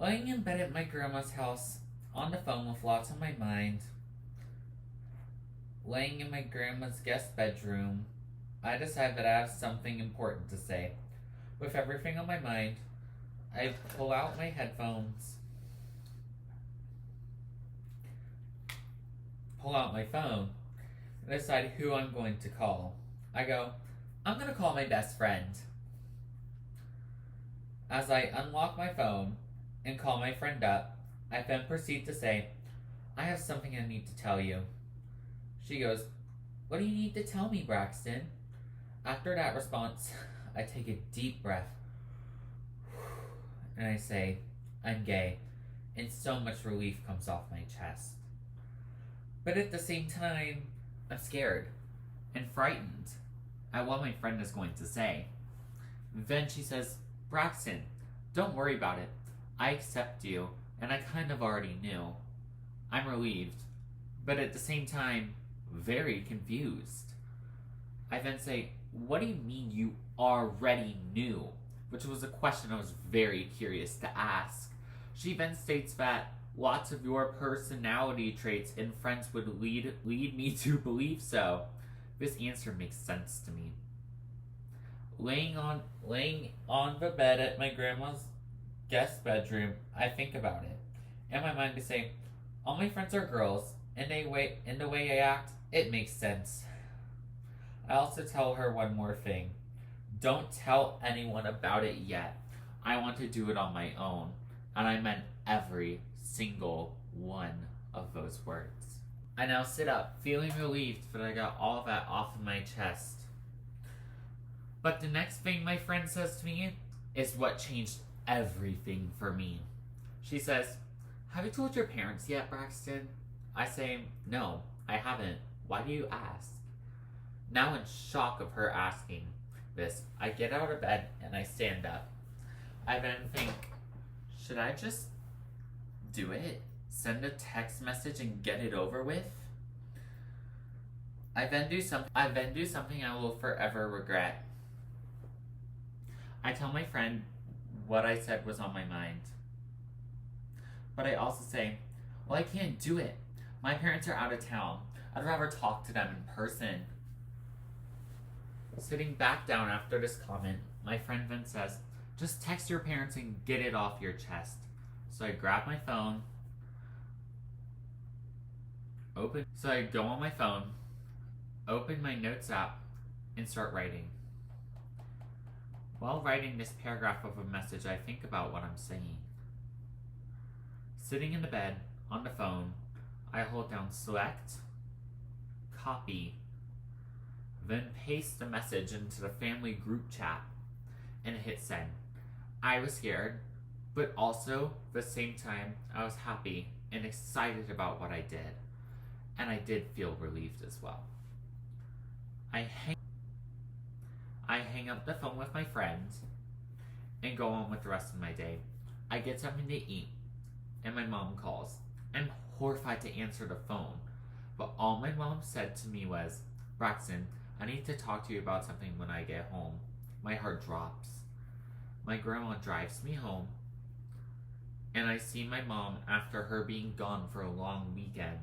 Laying in bed at my grandma's house, on the phone with lots on my mind, laying in my grandma's guest bedroom, I decide that I have something important to say. With everything on my mind, I pull out my headphones, pull out my phone, and decide who I'm going to call. I go, I'm going to call my best friend. As I unlock my phone and call my friend up, I then proceed to say, I have something I need to tell you. She goes, What do you need to tell me, Braxton? After that response, I take a deep breath and I say, I'm gay, and so much relief comes off my chest. But at the same time, I'm scared and frightened at what my friend is going to say. Then she says, Braxton, don't worry about it. I accept you, and I kind of already knew. I'm relieved, but at the same time, very confused. I then say, What do you mean you already knew? Which was a question I was very curious to ask. She then states that lots of your personality traits and friends would lead me to believe so. This answer makes sense to me. Laying on the bed at my grandma's guest bedroom, I think about it. In my mind, I say, all my friends are girls, and the way I act, it makes sense. I also tell her one more thing. Don't tell anyone about it yet. I want to do it on my own. And I meant every single one of those words. I now sit up, feeling relieved that I got all of that off of my chest. But the next thing my friend says to me is what changed everything for me. She says, Have you told your parents yet, Braxton? I say, No, I haven't. Why do you ask? Now in shock of her asking this, I get out of bed and I stand up. I then think, should I just do it? Send a text message and get it over with? I then do something I will forever regret. I tell my friend what I said was on my mind. But I also say, well, I can't do it. My parents are out of town. I'd rather talk to them in person. Sitting back down after this comment, my friend then says, just text your parents and get it off your chest. So I grab my phone, I go on my phone, open my notes app, and start writing. While writing this paragraph of a message, I think about what I'm saying. Sitting in the bed, on the phone, I hold down select, copy, then paste the message into the family group chat and hit send. I was scared, but also at the same time, I was happy and excited about what I did. And I did feel relieved as well. I hang up the phone with my friends and go on with the rest of my day. I get something to eat and my mom calls. I'm horrified to answer the phone, but all my mom said to me was, Braxton, I need to talk to you about something when I get home. My heart drops. My grandma drives me home, and I see my mom after her being gone for a long weekend.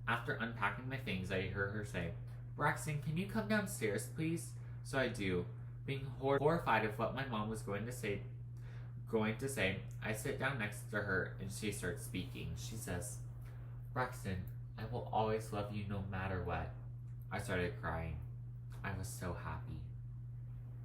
After unpacking my things, I hear her say, Braxton, can you come downstairs, please? So I do. Being horrified of what my mom was going to say, I sit down next to her and she starts speaking. She says, Braxton, I will always love you no matter what. I started crying. I was so happy.